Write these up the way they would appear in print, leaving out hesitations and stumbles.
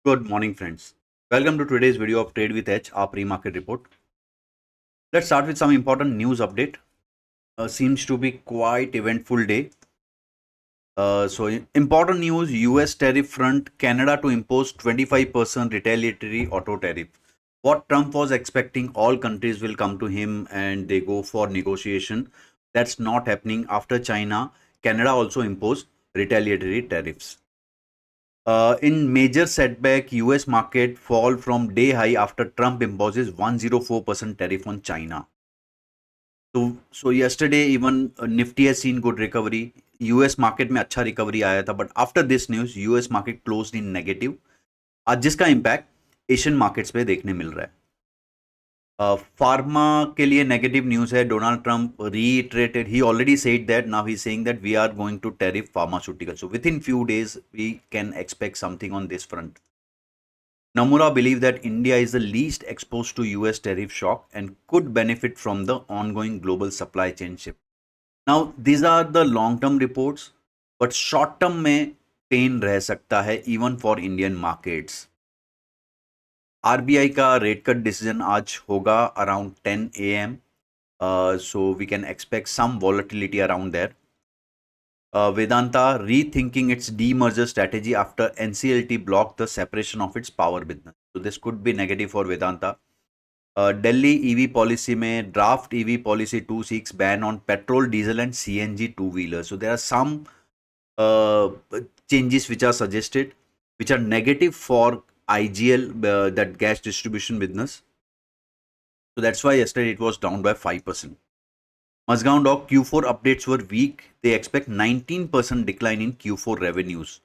Good morning, friends. Welcome to today's video of Trade with Edge, our pre-market report. Let's start with some important news update. Seems to be quite eventful day. Important news: U.S. tariff front, Canada to impose 25% retaliatory auto tariff. What Trump was expecting, all countries will come to him and they go for negotiation. That's not happening after China. Canada also imposed retaliatory tariffs. In major setback, US market fall from day high after Trump imposes 104% tariff on China. So yesterday even Nifty has seen good recovery. US market में अच्छा recovery आया था, but after this news, US market closed in negative. आज जिसका impact Asian markets पे देखने मिल रहा है. फार्मा के लिए नेगेटिव न्यूज है. Donald Trump reiterated, he already said that, now he saying that we are going to tariff pharmaceutical. So within few days we can expect something on this front. Nomura believe that India is the least exposed to US tariff shock and could benefit from the ongoing global supply chain shift. Now, these are the long-term reports, but short-term में pain रह सकता है even for Indian markets. RBI का rate cut decision आज होगा around 10 a.m. So we can expect some volatility around there. Vedanta rethinking its demerger strategy after NCLT blocked the separation of its power business. So this could be negative for Vedanta. Delhi EV policy में draft EV policy 2 seeks ban on petrol, diesel and CNG two-wheelers. So there are some uh, changes which are suggested, which are negative for IGL, that gas distribution business. So that's why yesterday it was down by 5%. Mazgaon Dock Q4 updates were weak. They expect 19% decline in Q4 revenues.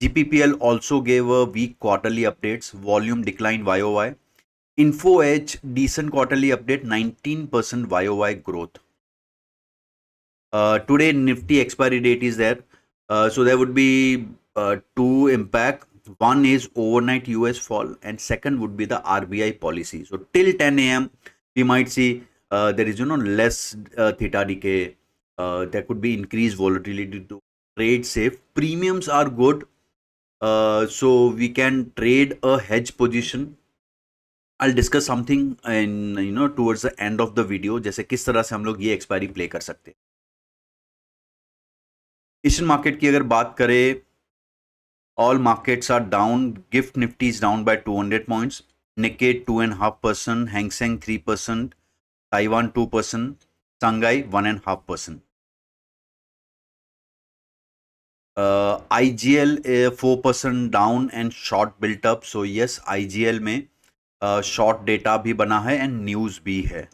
GPPL also gave a weak quarterly updates. Volume decline YOY. Info Edge decent quarterly update, 19% YOY growth. Today Nifty expiry date is there. So there would be two impact. One is overnight US fall and second would be the RBI policy. So till 10 a.m. we might see there is less theta decay. There could be increased volatility to trade safe. Premiums are good. So we can trade a hedge position. I'll discuss something in towards the end of the video, जैसे किस तरह से हम लोग ये expiry play कर सकते हैं. एशियन मार्केट की अगर बात करें, all markets are down. Gift Nifty is down by 200 points. Nikkei 2.5%, Hang Seng 3%, Taiwan 2%, Shanghai 1.5%. IGL 4% down and short built up. So yes, IGL में शॉर्ट डेटा भी बना है एंड न्यूज भी है.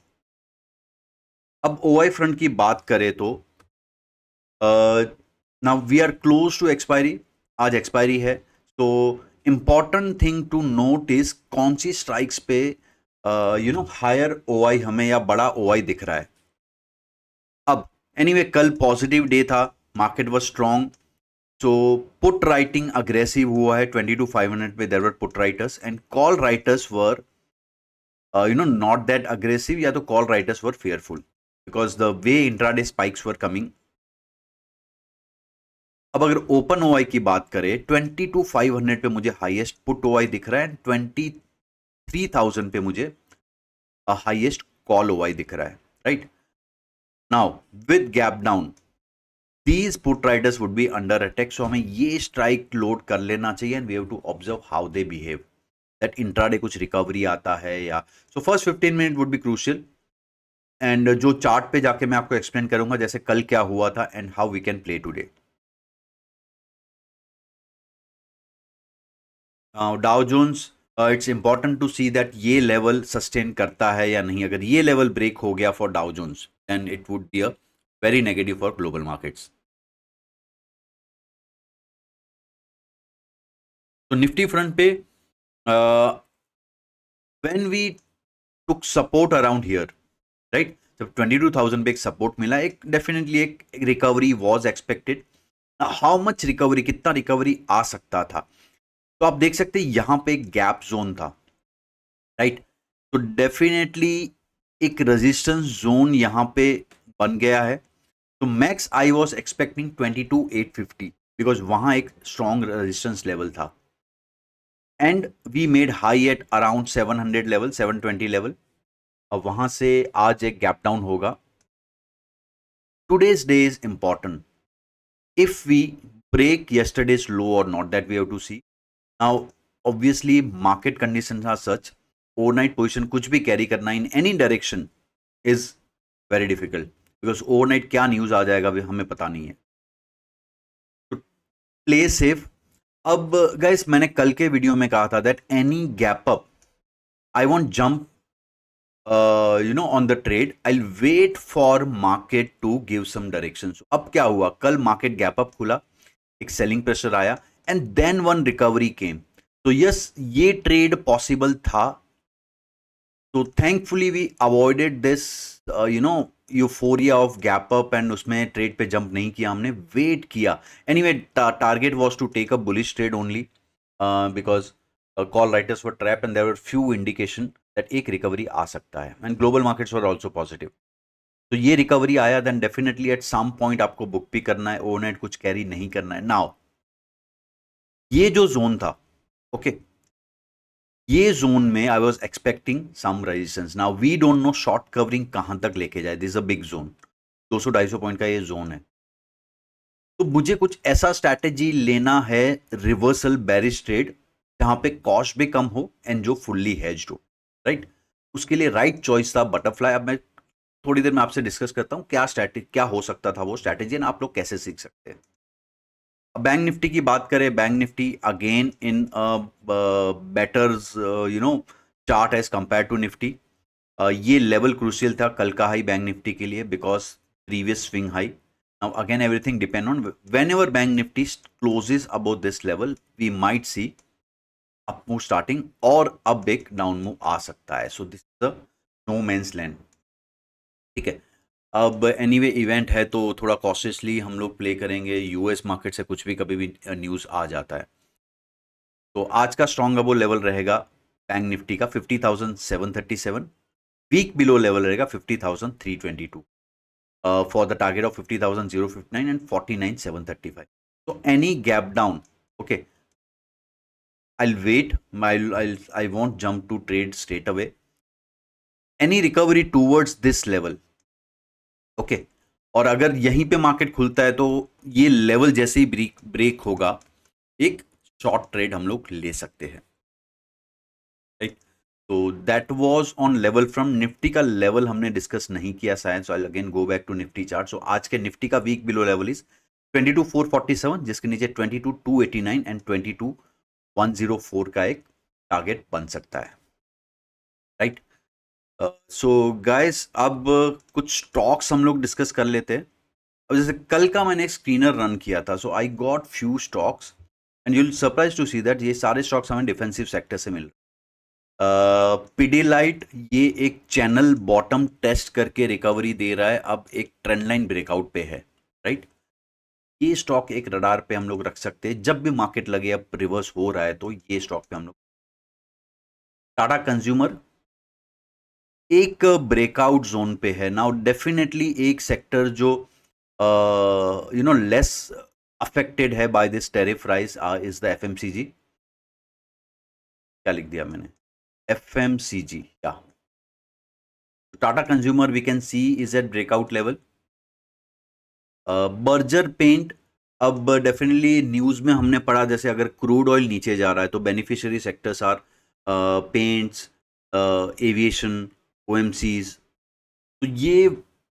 अब OI फ्रंट की बात करें तो now we are close to expiry. आज एक्सपायरी है, तो important thing to note is कौन सी स्ट्राइक्स पे हायर OI हमें या बड़ा OI दिख रहा है. अब एनीवे कल पॉजिटिव डे था, market was strong. So put writing aggressive हुआ है 22,500 पे. There were put writers and call writers were not that aggressive, या तो call writers were fearful because the way intraday spikes were coming. अब अगर open OI की बात करें, 22,500 पे मुझे हाईएस्ट पुट OI दिख रहा है, 23,000 पे मुझे हाईएस्ट कॉल OI दिख रहा है. Right now with gap down these put riders would be under attack. So हमें ये स्ट्राइक लोड कर लेना चाहिए and we have to observe how they behave, that intraday कुछ रिकवरी आता है या. So first 15 minute would be crucial and जो चार्ट पे जाके मैं आपको एक्सप्लेन करूंगा जैसे कल क्या हुआ था and how we can play today. Dow Jones, it's important to see that ये लेवल सस्टेन करता है या नहीं. अगर ये लेवल ब्रेक हो गया for Dow Jones then it would be a very negative for global markets. तो निफ्टी फ्रंट पे when we took support around here, right, जब 22,000 पे एक सपोर्ट मिला, एक डेफिनेटली एक recovery was expected. How much recovery, कितना रिकवरी आ सकता था, तो आप देख सकते हैं यहां पे एक गैप जोन था. राइट, तो डेफिनेटली एक रेजिस्टेंस जोन यहां पे बन गया है. तो max I was expecting 22,850 because वहां एक स्ट्रॉन्ग रेजिस्टेंस लेवल था. And we made high at around 700 level, 720 level, और वहां से आज एक गैप डाउन होगा. Today's day is important. If we break yesterday's low or not, that we have to see. Now, obviously, market conditions are such. Overnight position कुछ भी carry करना in any direction is very difficult because overnight क्या news आ जाएगा भी हमें पता नहीं है. तो play safe. अब guys, मैंने कल के वीडियो में कहा था that any gap up, I won't jump on the trade. I'll wait for market to give some direction. So, अब क्या हुआ, कल market gap up खुला, एक selling pressure आया, and then one recovery came. तो yes, ये trade possible था. तो thankfully we avoided this euphoria of gap up, and उसमें trade पे jump नहीं किया हमने, wait किया. Anyway, target was to take a bullish trade only because call writers were trapped and there were few indication that एक recovery आ सकता है, and global markets were also positive. तो ये रिकवरी आया, then definitely at some point आपको book भी करना है, ओवरनाइट कुछ कैरी नहीं करना है. नाउ ये जो जोन था, ओके, ये जोन में I was expecting some resistance. Now we don't know short covering कहां तक लेके जाए. This is a big zone, 200-250 point का ये जोन है. तो मुझे कुछ ऐसा स्ट्रैटेजी लेना है, रिवर्सल बेरिश ट्रेड, जहां पे कॉस्ट भी कम हो एंड जो फुल्ली हेज्ड हो, राइट. उसके लिए राइट चॉइस था बटरफ्लाई. अब मैं थोड़ी देर में आपसे डिस्कस करता हूं क्या हो सकता था वो स्ट्रैटेजी, एंड आप लोग कैसे सीख सकते हैं. बैंक निफ्टी की बात करें, bank Nifty again in better chart as compare to Nifty. ये लेवल क्रूशियल था कल का हाई बैंक निफ्टी के लिए because previous swing high. Now again everything depend on whenever bank Nifty closes about this level, we might see up move starting, और अब एक down move आ सकता है. So this is the no man's land. ठीक है. अब एनीवे इवेंट है तो थोड़ा कॉशियसली हम लोग प्ले करेंगे. यूएस मार्केट से कुछ भी कभी भी न्यूज़ आ जाता है. तो आज का स्ट्रॉन्ग अबो लेवल रहेगा बैंक निफ्टी का 50,737. वीक बिलो लेवल रहेगा 50,322 for the target of 50,059 and 49,735. तो any gap down, okay, I'll wait. I won't jump to trade straight away. Any recovery towards this level, okay, और अगर यहीं पे market खुलता है तो ये लेवल जैसे ही ब्रेक होगा, एक शॉर्ट ट्रेड हम लोग ले सकते हैं, राइट. तो that was on level from Nifty का लेवल हमने डिस्कस नहीं किया शायद. So I again go back to Nifty chart. So आज के निफ्टी का वीक बिलो लेवल इज 22,447, जिसके नीचे 22,289 एंड 22,104 का एक टारगेट बन सकता है, राइट. सो गाइस, अब कुछ स्टॉक्स हम लोग डिस्कस कर लेते हैं. अब जैसे कल का मैंने एक स्क्रीनर रन किया था, so I got few stocks and you will surprise to see that ये सारे स्टॉक्स हमें डिफेंसिव सेक्टर से मिल रहे. पिडीलाइट ये एक चैनल बॉटम टेस्ट करके रिकवरी दे रहा है, अब एक ट्रेंड लाइन ब्रेकआउट पे है, राइट. ये स्टॉक एक रडार पे हम लोग रख सकते हैं. जब भी मार्केट लगे अब रिवर्स हो रहा है तो ये स्टॉक पे हम लोग. टाटा कंज्यूमर एक ब्रेकआउट जोन पे है. नाउ डेफिनेटली एक सेक्टर जो लेस अफेक्टेड है by this tariff rise is the FMCG. क्या लिख दिया मैंने, एफएमसीजी. या Tata consumer we can see is at breakout level. Berger paint, अब डेफिनेटली न्यूज में हमने पढ़ा जैसे अगर क्रूड ऑयल नीचे जा रहा है तो beneficiary sectors are paints, aviation, OMCs. तो ये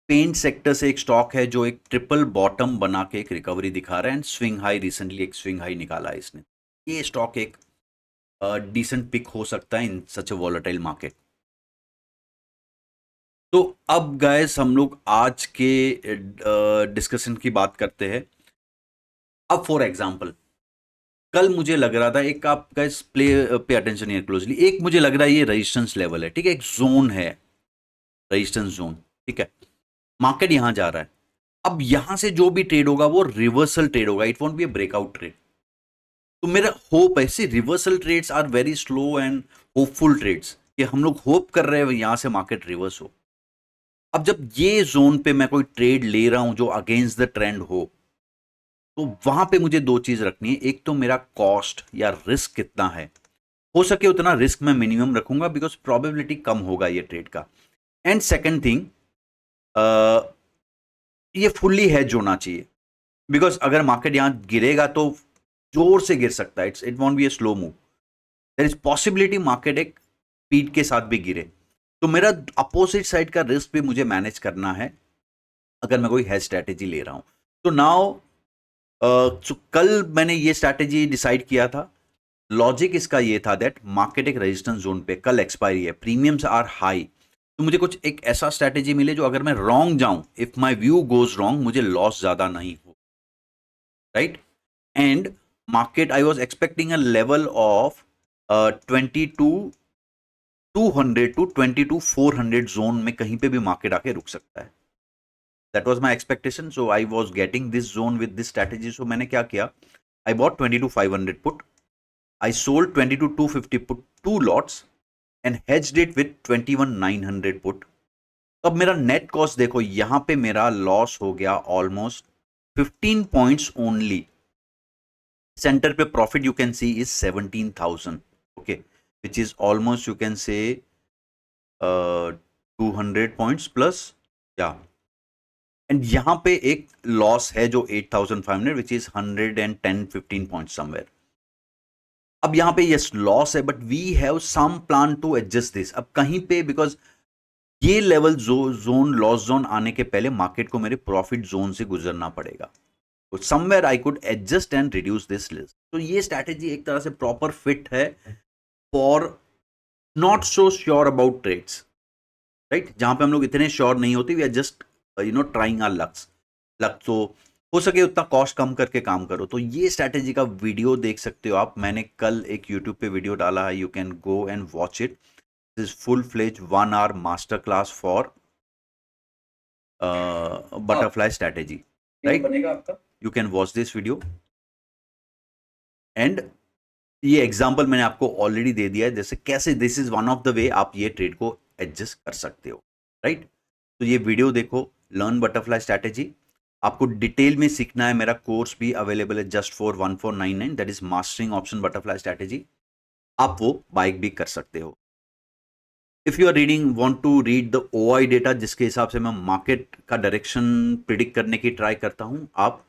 पेंट सेक्टर से एक स्टॉक है जो एक ट्रिपल बॉटम बना के एक रिकवरी दिखा रहा है, एंड स्विंग हाई रिसेंटली एक स्विंग हाई निकाला है इसने. ये स्टॉक एक डिसेंट पिक हो सकता है इन सच अ वॉलेटाइल मार्केट. तो अब गाइस हम लोग आज के डिस्कशन की बात करते हैं. अब फॉर एग्जांपल कल मुझे लग रहा था, एक आप guys pay attention here closely, एक मुझे लग रहा है ये रेजिस्टेंस लेवल है, ठीक है, एक जोन है, रेजिस्टेंस जोन, ठीक है. मार्केट यहां जा रहा है. अब यहां से जो भी ट्रेड होगा वो रिवर्सल ट्रेड होगा, it won't be a breakout trade. तो मेरा होप है, ऐसे reversal trades are very slow and hopeful trades, कि हम लोग होप कर रहे हैं यहां से मार्केट रिवर्स हो. अब जब ये जोन पे मैं कोई ट्रेड ले रहा हूं जो अगेंस्ट द ट्रेंड हो, तो वहां पे मुझे दो चीज रखनी है. एक तो मेरा कॉस्ट या रिस्क कितना है, हो सके उतना रिस्क मैं मिनिमम रखूंगा बिकॉज प्रोबेबिलिटी कम होगा ये ट्रेड का। एंड सेकंड थिंग, ये फुल्ली हेज होना चाहिए बिकॉज अगर मार्केट यहां गिरेगा तो जोर से गिर सकता है, it won't be a slow move, there is possibility market एक स्पीड के साथ भी गिरे। तो मेरा अपोजिट साइड का रिस्क भी मुझे मैनेज करना है अगर मैं कोई हेज स्ट्रैटेजी ले रहा हूं। तो नाउ कल मैंने ये स्ट्रैटेजी डिसाइड किया था। लॉजिक इसका ये था दैट मार्केट एक रेजिस्टेंस जोन पे कल एक्सपायरी है, प्रीमियम्स आर हाई, तो मुझे कुछ एक ऐसा स्ट्रैटेजी मिले जो अगर मैं रॉन्ग जाऊं, if my view goes wrong, मुझे लॉस ज्यादा नहीं हो, right. And market I was expecting a level of 22,200 to 22,400 zone में कहीं पे भी मार्केट आके रुक सकता है। That was my expectation, so I was getting this zone with this strategy. So मैंने क्या किया, I bought 22,500 put, I sold 22,250 put, two lots and hedged it with 21,900 put। अब मेरा नेट कॉस्ट देखो, यहां पे मेरा लॉस हो गया ऑलमोस्ट 15 पॉइंट्स ओनली। सेंटर पे profit you can see is 17,000, okay, which is almost you can say 200 points plus, या एंड यहां पे एक लॉस है जो 8,500 विच इज 110-15 पॉइंट समवेयर। अब यहां पे यस लॉस है but we have some plan to adjust this. अब कहीं पे बिकॉज ये लेवल जोन लॉस जोन आने के पहले मार्केट को मेरे प्रॉफिट जोन से गुजरना पड़ेगा, तो somewhere I could adjust and reduce this list. तो ये स्ट्रैटेजी एक तरह से प्रॉपर फिट है for not so sure about trades, right, जहां पे हम लोग इतने श्योर नहीं होते, we are just trying our luck. तो हो सके उतना कॉस्ट कम करके काम करो। तो ये स्ट्रैटेजी का वीडियो देख सकते हो आप, मैंने कल एक यूट्यूब पे वीडियो डाला है, you can go and watch it. This full fledge 1 hour master class for butterfly strategy, right, बनेगा आपका, you can watch this video. And ये एग्जाम्पल मैंने आपको ऑलरेडी दे दिया है, जैसे कैसे this is one of the way आप ये ट्रेड को एडजस्ट कर सकते हो, राइट। तो ये वीडियो देखो, लर्न बटरफ्लाई स्ट्रैटेजी। आपको डिटेल में सीखना है, मेरा कोर्स भी अवेलेबल है just for 1499, that is mastering option butterfly strategy. आप वो बाइक भी कर सकते हो। If you are reading want to read the OI data, जिसके हिसाब से मैं मार्केट का डायरेक्शन प्रिडिक्ट करने की ट्राई करता हूं, आप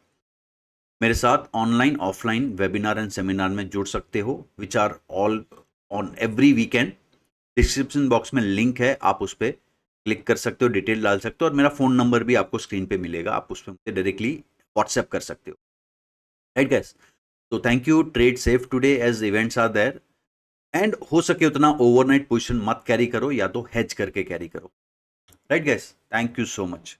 मेरे साथ online offline webinar and seminar में जुड़ सकते हो, which are all on every weekend. Description box में लिंक है, आप उस पर क्लिक कर सकते हो, डिटेल डाल सकते हो, और मेरा फ़ोन नंबर भी आपको स्क्रीन पे मिलेगा, आप उस पर मुझे डायरेक्टली व्हाट्सएप कर सकते हो, राइट गैस। तो thank you, trade safe today as events are there, and हो सके उतना ओवरनाइट पोजीशन मत कैरी करो, या तो हेज करके कैरी करो, right gas. Thank you so much.